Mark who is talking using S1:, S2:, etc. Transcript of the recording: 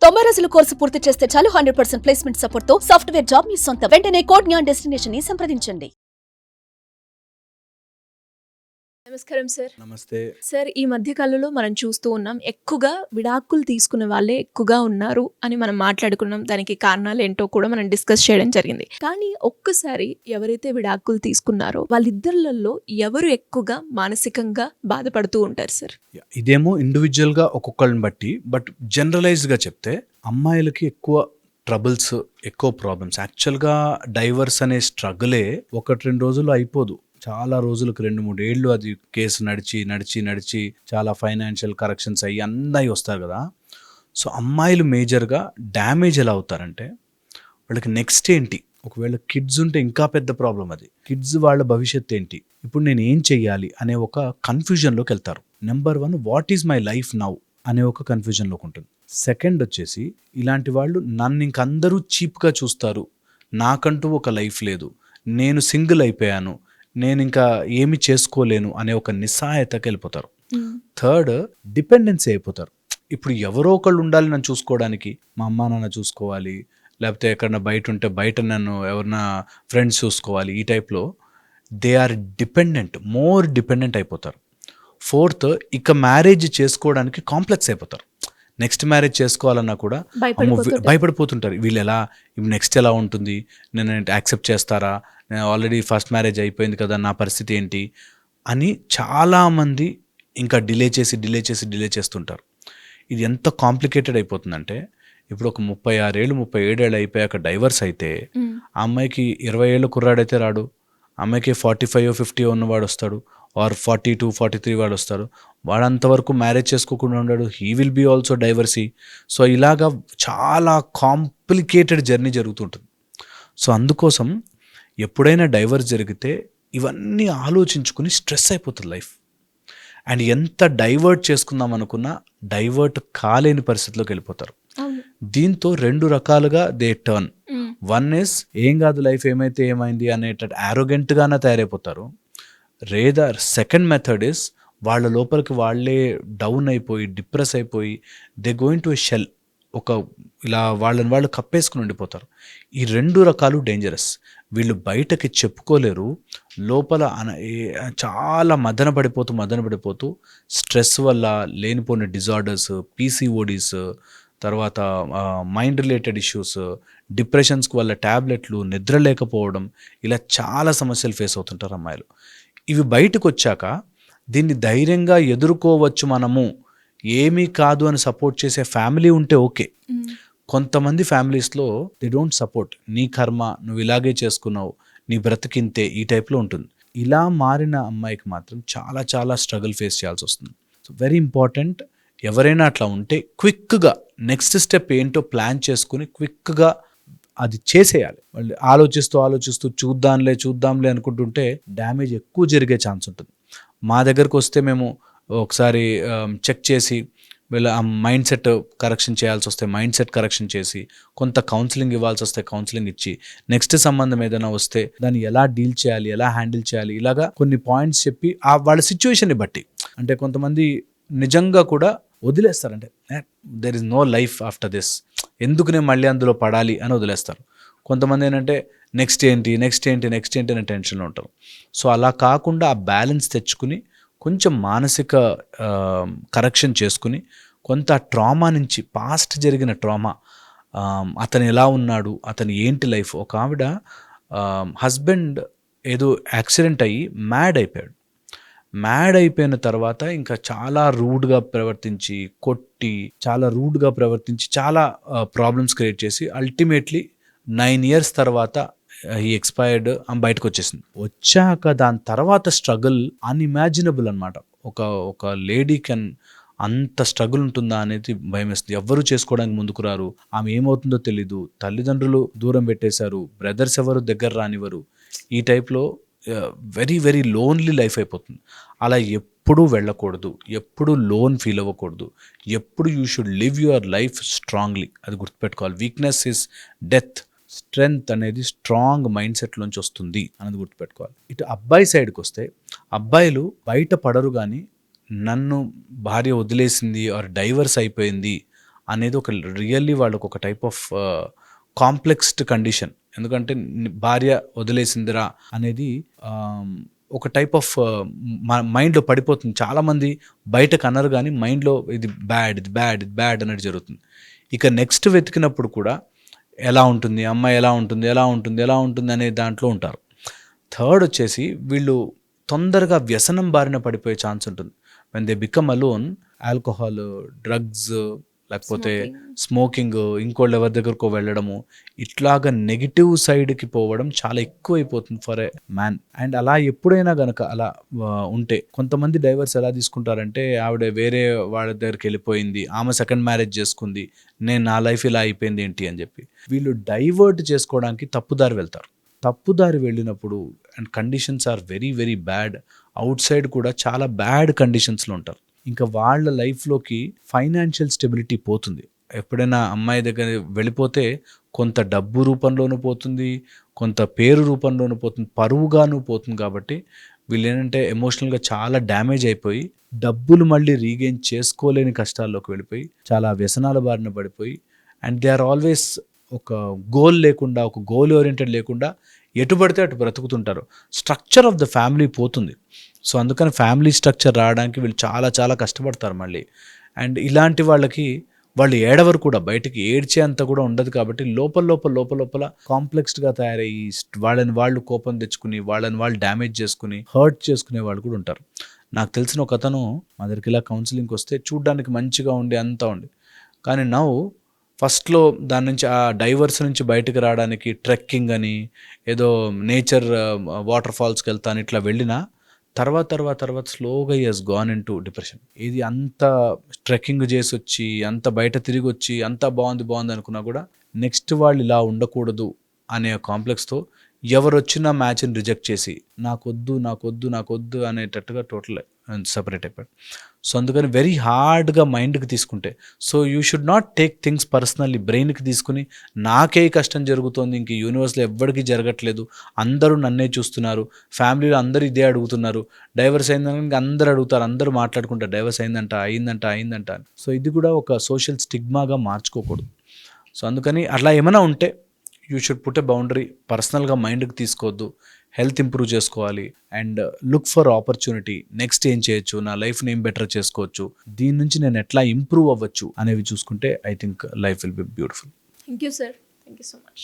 S1: 90 రోజుల కోర్సు పూర్తి చేస్తే చాలు 100% ప్లేస్మెంట్ సపోర్ట్ తో సాఫ్ట్వేర్ జాబ్ మీ సొంతం. వెంటనే కోడ్ జ్ఞాన్ డెస్టినేషన్ ని సంప్రదించండి.
S2: నమస్కారం సార్.
S3: నమస్తే.
S2: సార్, ఈ మధ్య కాలంలో మనం చూస్తూ ఉన్నాం, ఎక్కువగా విడాకులు తీసుకునే వాళ్ళే ఎక్కువగా ఉన్నారు అని మనం మాట్లాడుకున్నాం. దానికి కారణాలు ఏంటో కూడా మనం డిస్కస్ చేయడం జరిగింది. కానీ ఒక్కసారి ఎవరైతే విడాకులు తీసుకున్నారో వాళ్ళిద్దరిలో ఎవరు ఎక్కువగా మానసికంగా బాధపడుతూ ఉంటారు సార్?
S3: ఇదేమో ఇండివిజువల్ గా ఒక్కొక్కరిని బట్టి, బట్ జనరలైజ్ గా చెప్తే అమ్మాయిలకి ఎక్కువ ట్రబుల్స్, ఎక్కువ ప్రాబ్లమ్స్. యాక్చువల్గా డైవర్స్ అనే స్ట్రగులే 1-2 రోజుల్లో అయిపోదు. చాలా రోజులకు 2-3 ఏళ్ళు అది కేసు నడిచి చాలా ఫైనాన్షియల్ కరెక్షన్స్ అయ్యి అన్నీ వస్తారు కదా. సో అమ్మాయిలు మేజర్గా డ్యామేజ్ ఎలా అవుతారంటే, వాళ్ళకి నెక్స్ట్ ఏంటి, ఒకవేళ కిడ్స్ ఉంటే ఇంకా పెద్ద ప్రాబ్లం. అది కిడ్స్ వాళ్ళ భవిష్యత్ ఏంటి, ఇప్పుడు నేను ఏం చెయ్యాలి అనే ఒక కన్ఫ్యూజన్లోకి వెళ్తారు. Number 1, what is my life now అనే ఒక కన్ఫ్యూజన్లోకి ఉంటుంది. సెకండ్ వచ్చేసి, ఇలాంటి వాళ్ళు నన్ను ఇంకందరూ చీప్గా చూస్తారు, నాకంటూ ఒక లైఫ్ లేదు, నేను సింగిల్ అయిపోయాను, నేను ఇంకా ఏమి చేసుకోలేను అనే ఒక నిస్సహాయతకి వెళ్ళిపోతారు. థర్డ్, డిపెండెన్సీ అయిపోతారు. ఇప్పుడు ఎవరో ఒకళ్ళు ఉండాలి నన్ను చూసుకోవడానికి, మా అమ్మ నాన్న చూసుకోవాలి, లేకపోతే ఎక్కడన్నా బయట ఉంటే బయట నన్ను ఎవరన్నా ఫ్రెండ్స్ చూసుకోవాలి. ఈ టైప్లో they are dependent, more dependent అయిపోతారు. ఫోర్త్, ఇక మ్యారేజ్ చేసుకోవడానికి కాంప్లెక్స్ అయిపోతారు. నెక్స్ట్ మ్యారేజ్ చేసుకోవాలన్నా కూడా భయపడిపోతుంటారు. వీళ్ళు ఎలా, నెక్స్ట్ ఎలా ఉంటుంది, నేను యాక్సెప్ట్ చేస్తారా, నేను ఆల్రెడీ ఫస్ట్ మ్యారేజ్ అయిపోయింది కదా, నా పరిస్థితి ఏంటి అని చాలామంది ఇంకా డిలే చేస్తుంటారు. ఇది ఎంత కాంప్లికేటెడ్ అయిపోతుందంటే, ఇప్పుడు ఒక 36 ఏళ్ళు 37 ఏళ్ళు అయిపోయాక డైవర్స్ అయితే ఆ అమ్మాయికి 20 ఏళ్ళు కుర్రాడైతే రాడు, అమ్మాయికి 45-50 ఉన్నవాడు వస్తాడు, ఆర్ 42-43 వాడు వస్తాడు. వాడంతవరకు మ్యారేజ్ చేసుకోకుండా ఉన్నాడు, he will be also divorcee. So ఇలాగా చాలా కాంప్లికేటెడ్ జర్నీ జరుగుతుంటుంది. సో అందుకోసం ఎప్పుడైనా డైవర్స్ జరిగితే ఇవన్నీ ఆలోచించుకుని స్ట్రెస్ అయిపోతుంది లైఫ్. అండ్ ఎంత డైవర్ట్ చేసుకుందాం అనుకున్నా డైవర్ట్ కాలేని పరిస్థితిలోకి వెళ్ళిపోతారు. దీంతో 2 రకాలుగా దే టర్న్. వన్ ఇస్, ఏం కాదు లైఫ్, ఏమైతే ఏమైంది అనేటట్టు యారోగెంట్గానే తయారైపోతారు. రేదర్ సెకండ్ మెథడ్ ఇస్, వాళ్ళ లోపలికి వాళ్ళే డౌన్ అయిపోయి డిప్రెస్ అయిపోయి they going to a shell, ఒక ఇలా వాళ్ళని వాళ్ళు కప్పేసుకుని ఉండిపోతారు. ఈ 2 రకాలు డేంజరస్. వీళ్ళు బయటకి చెప్పుకోలేరు, లోపల చాలా మదన పడిపోతూ స్ట్రెస్ వల్ల లేనిపోయిన డిజార్డర్స్, పీసీఓడీస్, తర్వాత మైండ్ రిలేటెడ్ ఇష్యూస్, డిప్రెషన్స్కి వల్ల ట్యాబ్లెట్లు, నిద్ర లేకపోవడం, ఇలా చాలా సమస్యలు ఫేస్ అవుతుంటారు అమ్మాయిలు. ఇవి బయటకు వచ్చాక దీన్ని ధైర్యంగా ఎదుర్కోవచ్చు మనము, ఏమీ కాదు అని సపోర్ట్ చేసే ఫ్యామిలీ ఉంటే ఓకే. కొంతమంది ఫ్యామిలీస్లో దే డోంట్ సపోర్ట్, నీ కర్మ, నువ్వు ఇలాగే చేసుకున్నావు, నీ బ్రతికింతే, ఈ టైప్లో ఉంటుంది. ఇలా మారిన అమ్మాయికి మాత్రం చాలా చాలా స్ట్రగుల్ ఫేస్ చేయాల్సి వస్తుంది. సో వెరీ ఇంపార్టెంట్, ఎవరైనా అట్లా ఉంటే క్విక్గా నెక్స్ట్ స్టెప్ ఏంటో ప్లాన్ చేసుకుని క్విక్గా అది చేసేయాలి. వాళ్ళు ఆలోచిస్తూ చూద్దాంలే అనుకుంటుంటే డ్యామేజ్ ఎక్కువ జరిగే ఛాన్స్ ఉంటుంది. మా దగ్గరకు వస్తే మేము ఒకసారి చెక్ చేసి, వీళ్ళ మైండ్ సెట్ కరెక్షన్ చేయాల్సి వస్తే మైండ్ సెట్ కరెక్షన్ చేసి, కొంత కౌన్సిలింగ్ ఇవ్వాల్సి వస్తే కౌన్సిలింగ్ ఇచ్చి, నెక్స్ట్ సంబంధం ఏదైనా వస్తే దాన్ని ఎలా డీల్ చేయాలి, ఎలా హ్యాండిల్ చేయాలి, ఇలాగా కొన్ని పాయింట్స్ చెప్పి వాళ్ళ సిచ్యువేషన్ని బట్టి. అంటే కొంతమంది నిజంగా కూడా వదిలేస్తారంటే, there is no life after this, ఎందుకు నేను మళ్ళీ అందులో పడాలి అని వదిలేస్తారు. కొంతమంది ఏంటంటే నెక్స్ట్ ఏంటి అనే టెన్షన్లో ఉంటారు. సో అలా కాకుండా ఆ బ్యాలెన్స్ తెచ్చుకుని కొంచెం మానసిక కరెక్షన్ చేసుకుని, కొంత ట్రామా నుంచి, పాస్ట్ జరిగిన ట్రామా, అతను ఎలా ఉన్నాడు, అతను ఏంటి లైఫ్. ఒక ఆవిడ హస్బెండ్ ఏదో యాక్సిడెంట్ అయ్యి మ్యాడ్ అయిపోయిన తర్వాత ఇంకా చాలా రూడ్గా ప్రవర్తించి, కొట్టి, చాలా ప్రాబ్లమ్స్ క్రియేట్ చేసి అల్టిమేట్లీ 9 years తర్వాత ఈ ఎక్స్పైర్డ్ ఆమె బయటకు వచ్చాక దాని తర్వాత స్ట్రగుల్ అన్ఇమాజినబుల్ అనమాట. ఒక లేడీ కెన్ అంత స్ట్రగుల్ ఉంటుందా అనేది భయం వేస్తుంది. ఎవ్వరూ చేసుకోవడానికి ముందుకు రారు, ఆమె ఏమవుతుందో తెలీదు, తల్లిదండ్రులు దూరం పెట్టేశారు, బ్రదర్స్ ఎవరు దగ్గర రానివ్వరు. ఈ టైప్లో వెరీ వెరీ లోన్లీ లైఫ్ అయిపోతుంది. అలా ఎప్పుడూ వెళ్ళకూడదు, ఎప్పుడు లోన్ ఫీల్ అవ్వకూడదు, ఎప్పుడు you should live your life strongly. అది గుర్తుపెట్టుకోవాలి. వీక్నెస్ ఇస్ డెత్, స్ట్రెంగ్త్ అనేది స్ట్రాంగ్ మైండ్ సెట్లోంచి వస్తుంది అనేది గుర్తుపెట్టుకోవాలి. ఇటు అబ్బాయి సైడ్కి వస్తే, అబ్బాయిలు బయట పడరు కానీ నన్ను భార్య వదిలేసింది ఆర్ డైవర్స్ అయిపోయింది అనేది ఒక రియల్లీ వాళ్ళకు ఒక టైప్ ఆఫ్ కాంప్లెక్స్డ్ కండిషన్. ఎందుకంటే భార్య వదిలేసిందిరా అనేది ఒక టైప్ ఆఫ్ మైండ్లో పడిపోతుంది. చాలామంది బయటకు అన్నారు కానీ మైండ్లో ఇది బ్యాడ్ అనేది జరుగుతుంది. ఇక నెక్స్ట్ వెతికినప్పుడు కూడా ఎలా ఉంటుంది అమ్మాయి, ఎలా ఉంటుంది అనే దాంట్లో ఉంటారు. థర్డ్ వచ్చేసి వీళ్ళు తొందరగా వ్యసనం బారిన పడిపోయే ఛాన్స్ ఉంటుంది. When they become alone, alcohol, drugs, లేకపోతే స్మోకింగ్, ఇంకోళ్ళు ఎవరి దగ్గరకో వెళ్ళడము, ఇట్లాగా నెగిటివ్ సైడ్కి పోవడం చాలా ఎక్కువైపోతుంది ఫర్ ఏ మ్యాన్. అండ్ అలా ఎప్పుడైనా గనక అలా ఉంటే కొంతమంది డైవర్స్ ఎలా తీసుకుంటారంటే, ఆవిడ వేరే వాళ్ళ దగ్గరికి వెళ్ళిపోయింది, ఆమె సెకండ్ మ్యారేజ్ చేసుకుంది, నా లైఫ్ ఇలా అయిపోయింది ఏంటి అని చెప్పి వీళ్ళు డైవర్ట్ చేసుకోవడానికి తప్పుదారి వెళ్తారు. తప్పుదారి వెళ్ళినప్పుడు and conditions are very very bad, outside కూడా చాలా బ్యాడ్ కండిషన్స్లో ఉంటారు. ఇంకా వాళ్ళ లైఫ్లోకి ఫైనాన్షియల్ స్టెబిలిటీ పోతుంది. ఎప్పుడైనా అమ్మాయి దగ్గర వెళ్ళిపోతే కొంత డబ్బు రూపంలోనూ పోతుంది, కొంత పేరు రూపంలోనూ పోతుంది, పరువుగాను పోతుంది. కాబట్టి వీళ్ళు ఏంటంటే ఎమోషనల్గా చాలా డ్యామేజ్ అయిపోయి డబ్బులు మళ్ళీ రీగెయిన్ చేసుకోలేని కష్టాల్లోకి వెళ్ళిపోయి చాలా వ్యసనాల బారిన పడిపోయి, అండ్ దే ఆర్ ఆల్వేస్ ఒక గోల్ లేకుండా, ఒక గోల్ ఓరియంటెడ్ లేకుండా ఎటు పడితే అటు బ్రతుకుతుంటారు. స్ట్రక్చర్ ఆఫ్ ద ఫ్యామిలీ పోతుంది. సో అందుకని ఫ్యామిలీ స్ట్రక్చర్ రావడానికి వీళ్ళు చాలా చాలా కష్టపడతారు మళ్ళీ. అండ్ ఇలాంటి వాళ్ళకి వాళ్ళు ఏడవరు కూడా, బయటికి ఏడ్చే అంత కూడా ఉండదు. కాబట్టి లోపల కాంప్లెక్స్డ్గా తయారయ్యి వాళ్ళని వాళ్ళు కోపం తెచ్చుకుని, వాళ్ళని వాళ్ళు డ్యామేజ్ చేసుకుని, హర్ట్ చేసుకునే వాళ్ళు కూడా ఉంటారు. నాకు తెలిసిన ఒక అతను మా దగ్గరికి ఇలా కౌన్సిలింగ్కి వస్తే చూడ్డానికి మంచిగా ఉండి అంతా ఉండి, కానీ ఫస్ట్లో దాని నుంచి ఆ డైవర్స్ నుంచి బయటకు రావడానికి ట్రెక్కింగ్ అని, ఏదో నేచర్ వాటర్ ఫాల్స్కి వెళ్తాను ఇట్లా వెళ్ళినా తర్వాత స్లోగా he has gone in to depression. ఇది అంత ట్రెక్కింగ్ చేసి వచ్చి, అంత బయట తిరిగి వచ్చి, అంత బాగుంది అనుకున్నా కూడా నెక్స్ట్ వాళ్ళు ఇలా ఉండకూడదు అనే కాంప్లెక్స్తో ఎవరు వచ్చినా మ్యాచ్ని రిజెక్ట్ చేసి నాకొద్దు అనేటట్టుగా టోటల్ సపరేట్ అయిపోయాడు. సో అందుకని వెరీ హార్డ్గా మైండ్కి తీసుకుంటే, so you should not take things personally. బ్రెయిన్కి తీసుకుని నాకే కష్టం జరుగుతోంది, ఇంక యూనివర్స్లో ఎవ్వడికి జరగట్లేదు, అందరూ నన్నే చూస్తున్నారు, ఫ్యామిలీలో అందరూ ఇదే అడుగుతున్నారు, డైవర్స్ అయిందని ఇంకా అందరూ అడుగుతారు, అందరూ మాట్లాడుకుంటారు డైవర్స్ అయిందంట. సో ఇది కూడా ఒక సోషల్ స్టిగ్మాగా మార్చుకోకూడదు. సో అందుకని అట్లా ఏమైనా ఉంటే you should put a boundary. పర్సనల్గా మైండ్కి తీసుకోవద్దు, హెల్త్ ఇంప్రూవ్ చేసుకోవాలి and look for opportunity. Next ఏం చేయొచ్చు, నా లైఫ్ని ఏం బెటర్ చేసుకోవచ్చు, దీని నుంచి నేను ఎట్లా ఇంప్రూవ్ అవ్వచ్చు అనేవి చూసుకుంటే I think life will be beautiful.
S2: Thank you sir, thank you so much.